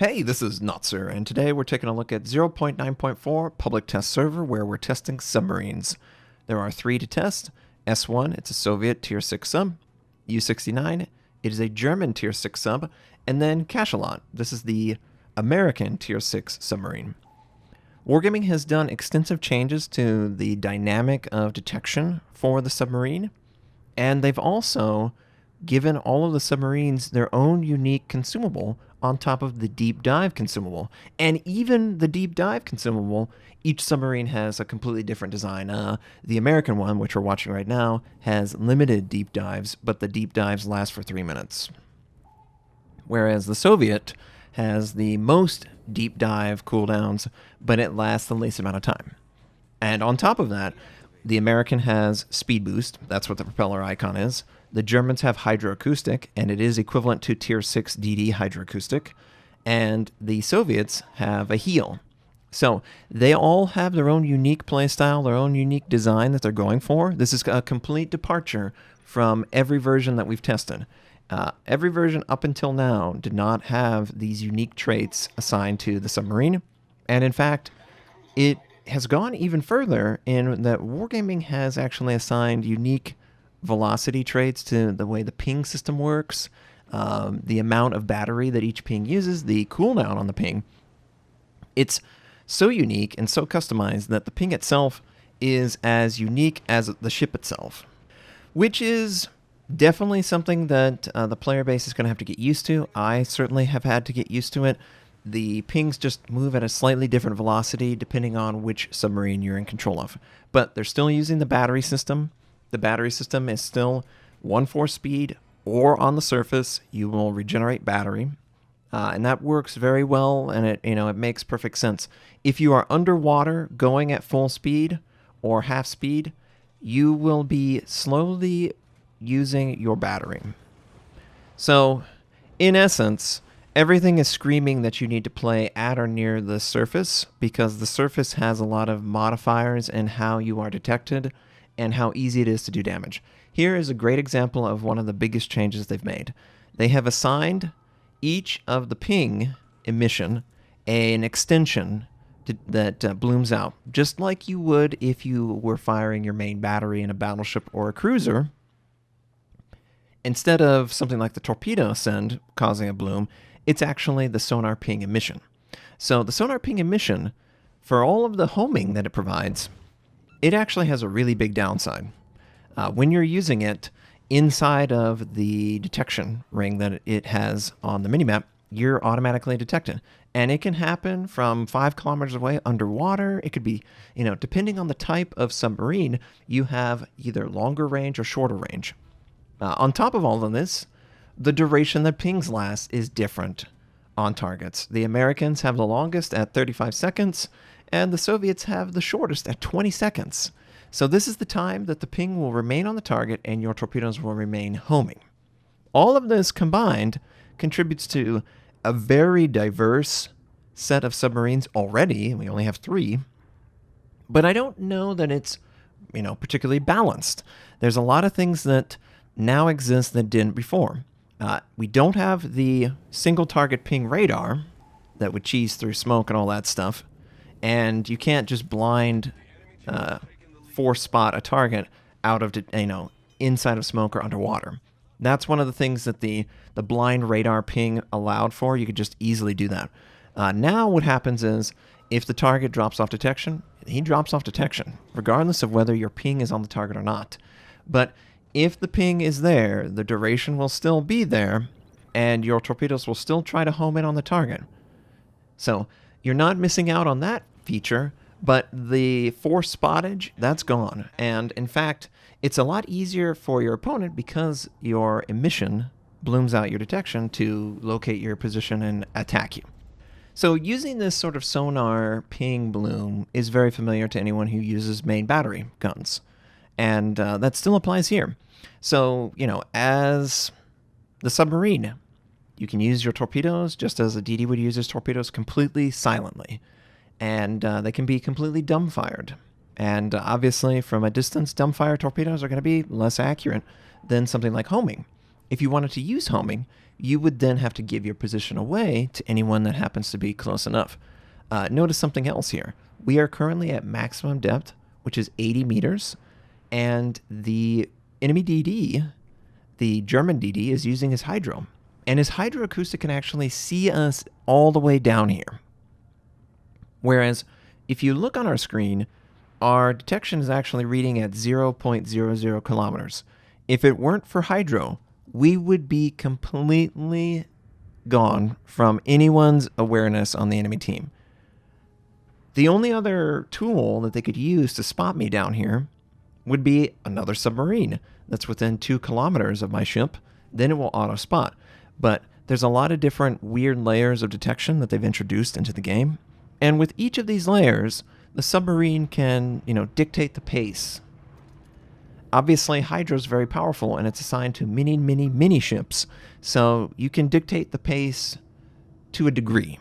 Hey, this is Notser, and today we're taking a look at 0.9.4 public test server where we're testing submarines. There are 3 to test. S1, it's a Soviet Tier 6 sub. U-69, it is a German Tier 6 sub. And then Cachalot, this is the American Tier 6 submarine. Wargaming has done extensive changes to the dynamic of detection for the submarine, and they've also given all of the submarines their own unique consumable on top of the deep dive consumable. And even the deep dive consumable, each submarine has a completely different design. The American one, which we're watching right now, has limited deep dives, but the deep dives last for 3 minutes. Whereas the Soviet has the most deep dive cooldowns, but it lasts the least amount of time. And on top of that, the American has speed boost. That's what the propeller icon is. The Germans have hydroacoustic, and it is equivalent to Tier 6 DD hydroacoustic. And the Soviets have a heal. So they all have their own unique playstyle, their own unique design that they're going for. This is a complete departure from every version that we've tested. Every version up until now did not have these unique traits assigned to the submarine. And in fact, it has gone even further in that Wargaming has actually assigned unique velocity traits to the way the ping system works, the amount of battery that each ping uses, the cooldown on the ping. It's so unique and so customized that the ping itself is as unique as the ship itself, which is definitely something that the player base is going to have to get used to. I certainly have had to get used to it. The pings just move at a slightly different velocity depending on which submarine you're in control of. But they're still using the battery system. The battery system is still 1/4 speed, or on the surface, you will regenerate battery. And that works very well, and it makes perfect sense. If you are underwater going at full speed or half speed, you will be slowly using your battery. So, in essence, everything is screaming that you need to play at or near the surface, because the surface has a lot of modifiers in how you are detected and how easy it is to do damage. Here is a great example of one of the biggest changes they've made. They have assigned each of the ping emission an extension that blooms out, just like you would if you were firing your main battery in a battleship or a cruiser. Instead of something like the torpedo send causing a bloom, it's actually the sonar ping emission. So the sonar ping emission, for all of the homing that it provides, it actually has a really big downside. When you're using it inside of the detection ring that it has on the minimap, you're automatically detected. And it can happen from 5 kilometers away underwater. It could be, depending on the type of submarine, you have either longer range or shorter range. On top of all of this, the duration that pings last is different on targets. The Americans have the longest at 35 seconds, and the Soviets have the shortest at 20 seconds. So this is the time that the ping will remain on the target and your torpedoes will remain homing. All of this combined contributes to a very diverse set of submarines already. We only have 3. But I don't know that it's, particularly balanced. There's a lot of things that now exist that didn't before. We don't have the single target ping radar that would cheese through smoke and all that stuff. And you can't just blind force spot a target out of, inside of smoke or underwater. That's one of the things that the blind radar ping allowed for. You could just easily do that. Now what happens is, if the target drops off detection, he drops off detection, regardless of whether your ping is on the target or not. But if the ping is there, the duration will still be there, and your torpedoes will still try to home in on the target. So you're not missing out on that feature, but the force spottage, that's gone. And in fact, it's a lot easier for your opponent because your emission blooms out your detection to locate your position and attack you. So using this sort of sonar ping bloom is very familiar to anyone who uses main battery guns. And that still applies here. So, as the submarine, you can use your torpedoes just as a DD would use his torpedoes, completely silently. And they can be completely dumbfired. And obviously, from a distance, dumbfire torpedoes are going to be less accurate than something like homing. If you wanted to use homing, you would then have to give your position away to anyone that happens to be close enough. Notice something else here. We are currently at maximum depth, which is 80 meters, and the enemy DD, the German DD, is using his hydro. And his hydroacoustic can actually see us all the way down here. Whereas, if you look on our screen, our detection is actually reading at 0.00 kilometers. If it weren't for hydro, we would be completely gone from anyone's awareness on the enemy team. The only other tool that they could use to spot me down here would be another submarine that's within 2 kilometers of my ship. Then it will auto-spot. But there's a lot of different weird layers of detection that they've introduced into the game. And with each of these layers, the submarine can, dictate the pace. Obviously, hydro is very powerful, and it's assigned to many ships. So you can dictate the pace to a degree.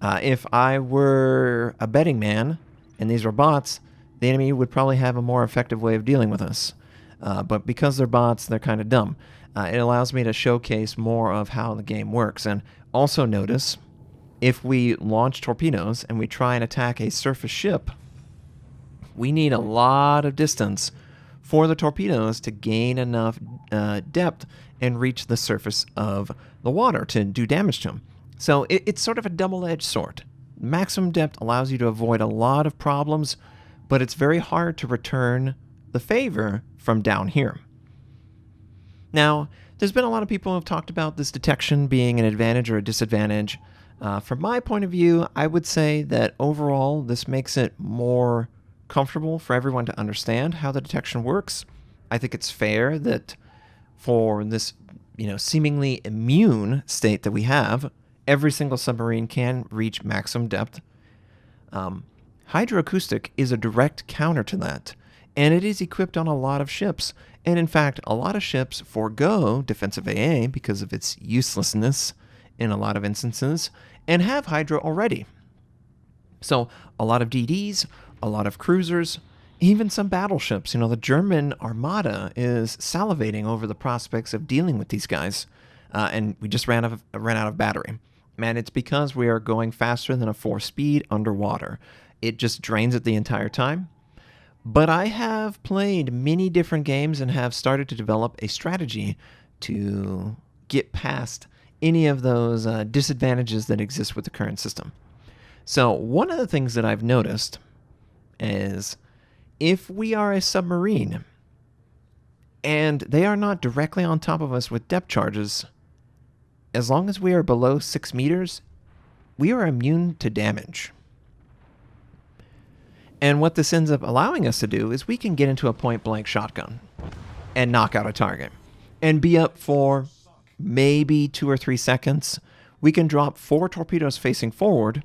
If I were a betting man, and these were bots, the enemy would probably have a more effective way of dealing with us. But because they're bots, they're kind of dumb. It allows me to showcase more of how the game works. And also notice, if we launch torpedoes and we try and attack a surface ship, we need a lot of distance for the torpedoes to gain enough depth and reach the surface of the water to do damage to them. So it's sort of a double-edged sword. Maximum depth allows you to avoid a lot of problems, but it's very hard to return the favor from down here. Now, there's been a lot of people who have talked about this detection being an advantage or a disadvantage. From my point of view, I would say that overall this makes it more comfortable for everyone to understand how the detection works. I think it's fair that for this, seemingly immune state that we have, every single submarine can reach maximum depth. Hydroacoustic is a direct counter to that, and it is equipped on a lot of ships. And in fact, a lot of ships forego defensive AA because of its uselessness in a lot of instances, and have hydro already. So a lot of DDs, a lot of cruisers, even some battleships. The German Armada is salivating over the prospects of dealing with these guys, and we just ran out of battery. And it's because we are going faster than a 4-speed underwater. It just drains it the entire time. But I have played many different games and have started to develop a strategy to get past any of those disadvantages that exist with the current system. So one of the things that I've noticed is if we are a submarine and they are not directly on top of us with depth charges, as long as we are below 6 meters, we are immune to damage. And what this ends up allowing us to do is we can get into a point-blank shotgun and knock out a target and be up for maybe 2 or 3 seconds. We can drop 4 torpedoes facing forward,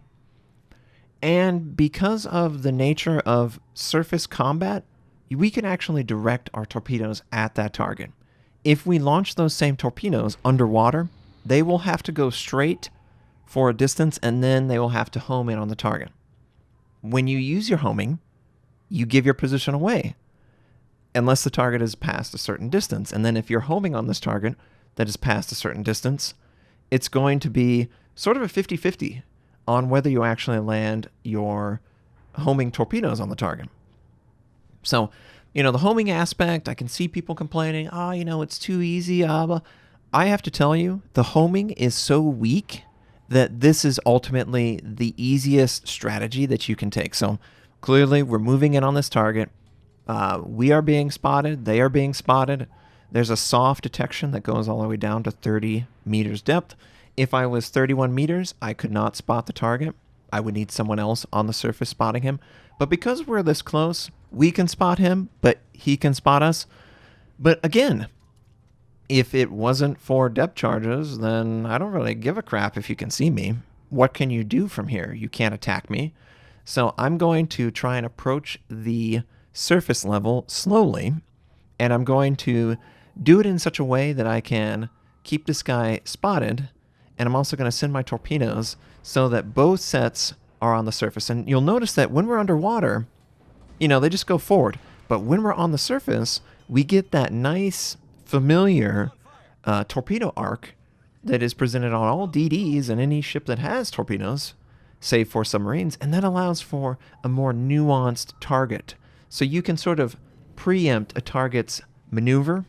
and because of the nature of surface combat, we can actually direct our torpedoes at that target. If we launch those same torpedoes underwater, they will have to go straight for a distance, and then they will have to home in on the target. When you use your homing, you give your position away, unless the target is past a certain distance. And then if you're homing on this target that is past a certain distance, it's going to be sort of a 50-50 on whether you actually land your homing torpedoes on the target. So, the homing aspect, I can see people complaining, it's too easy. I have to tell you, the homing is so weak that this is ultimately the easiest strategy that you can take. So clearly we're moving in on this target. We are being spotted. They are being spotted. There's a soft detection that goes all the way down to 30 meters depth. If I was 31 meters, I could not spot the target. I would need someone else on the surface spotting him. But because we're this close, we can spot him, but he can spot us. But again, if it wasn't for depth charges, then I don't really give a crap if you can see me. What can you do from here? You can't attack me. So I'm going to try and approach the surface level slowly, and I'm going to do it in such a way that I can keep this guy spotted, and I'm also going to send my torpedoes so that both sets are on the surface. And you'll notice that when we're underwater, they just go forward. But when we're on the surface, we get that nice, familiar torpedo arc that is presented on all DDs and any ship that has torpedoes, save for submarines, and that allows for a more nuanced target. So you can sort of preempt a target's maneuver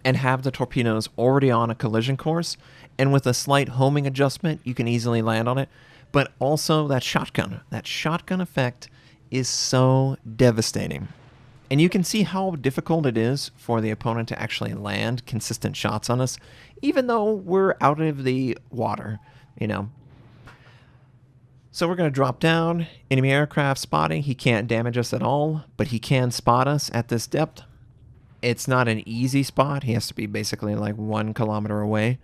and have the torpedoes already on a collision course, and with a slight homing adjustment, you can easily land on it. But also that shotgun effect is so devastating. And you can see how difficult it is for the opponent to actually land consistent shots on us, even though we're out of the water, you know. So we're going to drop down. Enemy aircraft spotting. He can't damage us at all, but he can spot us at this depth. It's not an easy spot. He has to be basically like 1 kilometer away,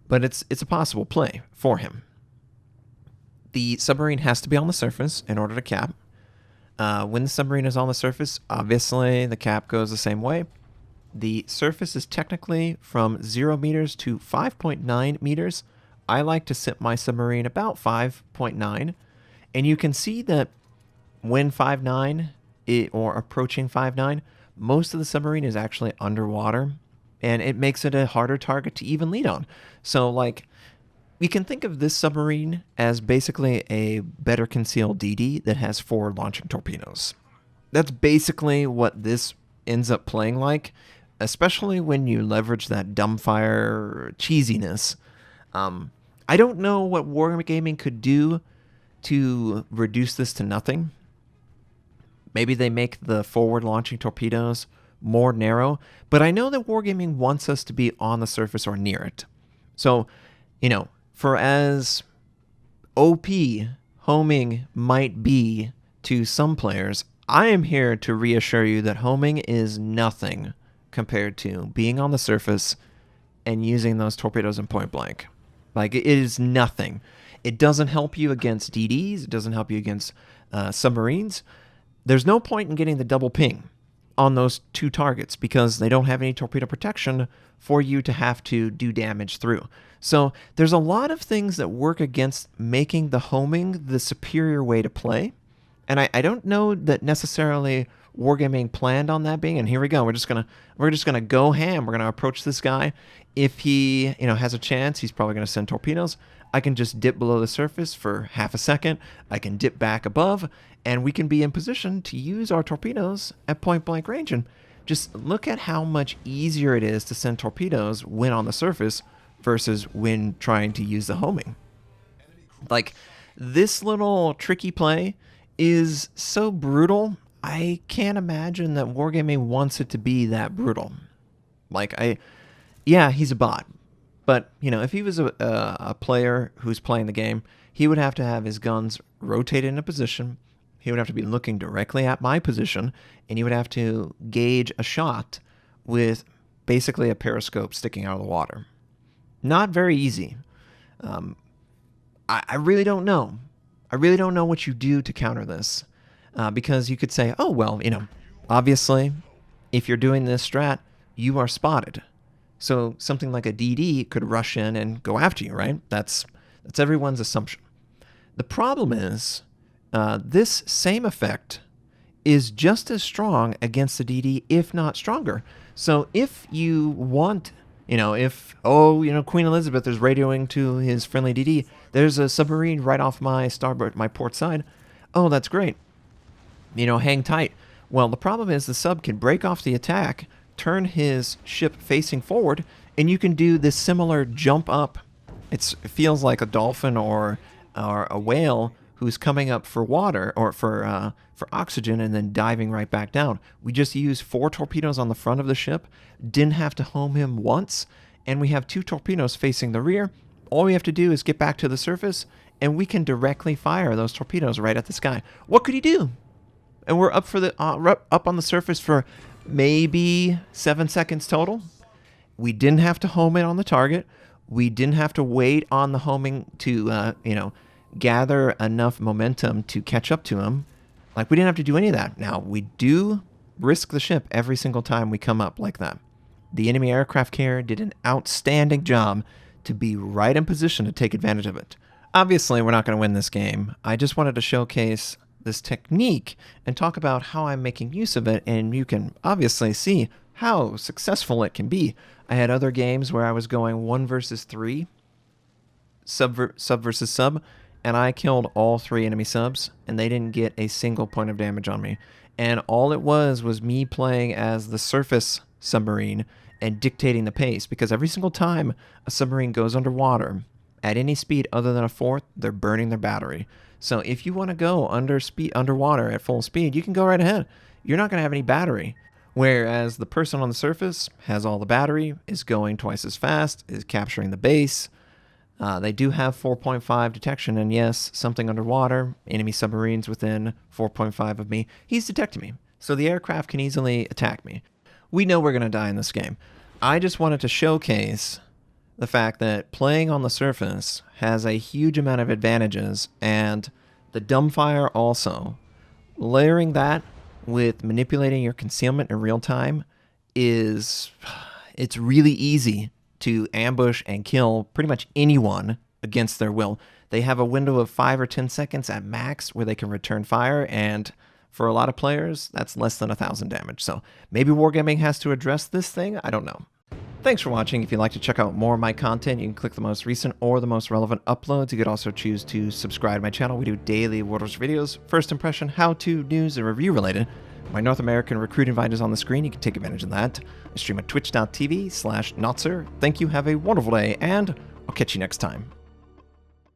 but it's a possible play for him. The submarine has to be on the surface in order to cap. When the submarine is on the surface, obviously the cap goes the same way. The surface is technically from 0 meters to 5.9 meters. I like to set my submarine about 5.9. And you can see that when 5.9 or approaching 5.9, most of the submarine is actually underwater. And it makes it a harder target to even lead on. So like, we can think of this submarine as basically a better concealed DD that has 4 launching torpedoes. That's basically what this ends up playing like, especially when you leverage that dumbfire cheesiness. I don't know what Wargaming could do to reduce this to nothing. Maybe they make the forward launching torpedoes more narrow, but I know that Wargaming wants us to be on the surface or near it. So, you know, for as OP homing might be to some players, I am here to reassure you that homing is nothing compared to being on the surface and using those torpedoes in point blank. Like, it is nothing. It doesn't help you against DDs. It doesn't help you against submarines. There's no point in getting the double ping on those 2 targets because they don't have any torpedo protection for you to have to do damage through. So there's a lot of things that work against making the homing the superior way to play. And I don't know that necessarily Wargaming planned on that being. And here we go. We're just gonna go ham. We're gonna approach this guy. If he has a chance, he's probably gonna send torpedoes. I can just dip below the surface for half a second. I can dip back above, and we can be in position to use our torpedoes at point blank range. And just look at how much easier it is to send torpedoes when on the surface versus when trying to use the homing. Like, this little tricky play is so brutal. I can't imagine that Wargaming wants it to be that brutal. Like, yeah, he's a bot. But, if he was a player who's playing the game, he would have to have his guns rotated in a position. He would have to be looking directly at my position, and he would have to gauge a shot with basically a periscope sticking out of the water. Not very easy. I really don't know. I really don't know what you do to counter this. Because you could say, oh, well, obviously, if you're doing this strat, you are spotted. So something like a DD could rush in and go after you, right? That's everyone's assumption. The problem is, this same effect is just as strong against the DD, if not stronger. So if you want, if Queen Elizabeth is radioing to his friendly DD, there's a submarine right off my starboard, my port side. Oh, that's great. Hang tight. Well, the problem is the sub can break off the attack, turn his ship facing forward, and you can do this similar jump up. It feels like a dolphin or a whale who's coming up for water or for oxygen and then diving right back down. We just used 4 torpedoes on the front of the ship, didn't have to home him once, and we have 2 torpedoes facing the rear. All we have to do is get back to the surface, and we can directly fire those torpedoes right at this guy. What could he do? And we're up up on the surface for maybe 7 seconds total. We didn't have to home it on the target. We didn't have to wait on the homing to, gather enough momentum to catch up to him. Like, we didn't have to do any of that. Now, we do risk the ship every single time we come up like that. The enemy aircraft carrier did an outstanding job to be right in position to take advantage of it. Obviously, we're not going to win this game. I just wanted to showcase this technique and talk about how I'm making use of it, and you can obviously see how successful it can be. I had other games where I was going 1 versus 3, sub versus sub, and I killed all 3 enemy subs, and they didn't get a single point of damage on me. And all it was me playing as the surface submarine and dictating the pace, because every single time a submarine goes underwater, at any speed other than a fourth, they're burning their battery. So if you want to go underwater at full speed, you can go right ahead. You're not going to have any battery. Whereas the person on the surface has all the battery, is going twice as fast, is capturing the base. They do have 4.5 detection, and yes, something underwater, enemy submarines within 4.5 of me, he's detecting me. So the aircraft can easily attack me. We know we're going to die in this game. I just wanted to showcase the fact that playing on the surface has a huge amount of advantages, and the dumbfire also. Layering that with manipulating your concealment in real time it's really easy to ambush and kill pretty much anyone against their will. They have a window of 5 or 10 seconds at max where they can return fire, and for a lot of players, that's less than 1,000 damage. So maybe Wargaming has to address this thing? I don't know. Thanks for watching. If you'd like to check out more of my content, you can click the most recent or the most relevant uploads. You could also choose to subscribe to my channel. We do daily World Wars videos, first impression, how-to, news, and review related. My North American recruit invite is on the screen. You can take advantage of that. I stream at twitch.tv/Notser. Thank you, have a wonderful day, and I'll catch you next time.